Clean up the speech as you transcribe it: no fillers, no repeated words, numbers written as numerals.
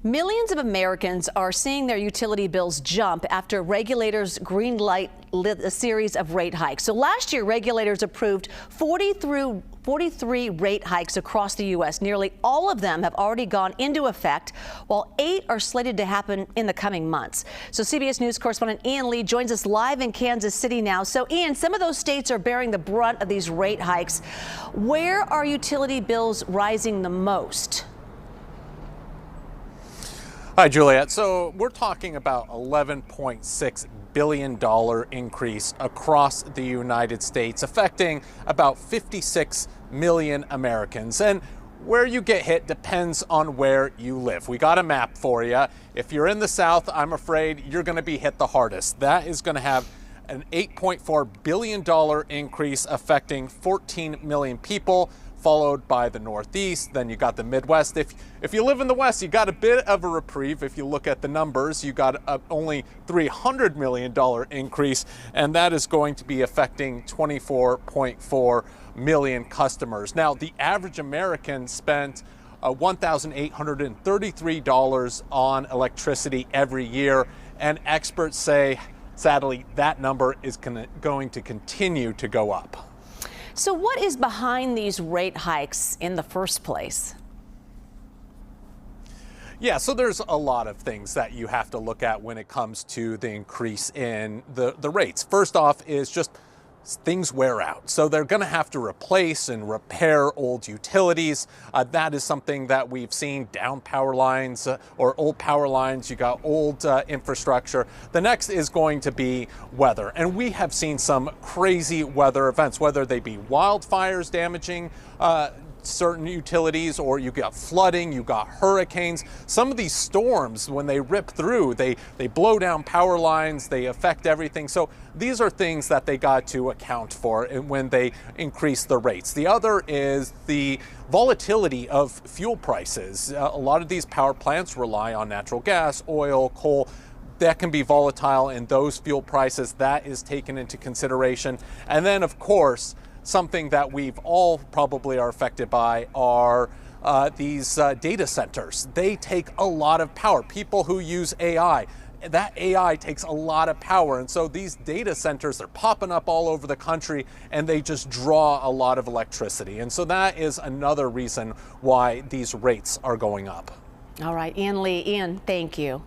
Millions of Americans are seeing their utility bills jump after regulators greenlight a series of rate hikes. So last year, regulators approved 43 rate hikes across the U.S. Nearly all of them have already gone into effect, while 8 are slated to happen in the coming months. So CBS News correspondent Ian Lee joins us live in Kansas City now. So Ian, some of those states are bearing the brunt of these rate hikes. Where are utility bills rising the most? Hi, Juliet. So we're talking about $11.6 billion increase across the United States, affecting about 56 million Americans. And where you get hit depends on where you live. We got a map for you. If you're in the South, I'm afraid you're going to be hit the hardest. That is going to have an $8.4 billion increase affecting 14 million people, followed by the Northeast. Then you got the Midwest. If you live in the West, you got a bit of a reprieve. If you look at the numbers, you got only $300 million increase, and that is going to be affecting 24.4 million customers. Now, the average American spent $1,833 on electricity every year, and experts say, sadly, that number is going to continue to go up. So what is behind these rate hikes in the first place? Yeah, so there's a lot of things that you have to look at when it comes to the increase in the rates. First off is just things wear out. So they're going to have to replace and repair old utilities. That is something that we've seen, down power lines or old power lines. You got old infrastructure. The next is going to be weather. And we have seen some crazy weather events, whether they be wildfires damaging certain utilities, or you got flooding, you got hurricanes. Some of these storms, when they rip through, they blow down power lines, they affect everything. So these are things that they got to account for when they increase the rates. The other is the volatility of fuel prices. A lot of these power plants rely on natural gas, oil, coal. That can be volatile in those fuel prices. That is taken into consideration. And then, of course, something that we've all probably are affected by are these data centers. They take a lot of power. People who use AI, that AI takes a lot of power. And so these data centers, they're popping up all over the country, and they just draw a lot of electricity. And so that is another reason why these rates are going up. All right, Ian Lee. Ian, thank you.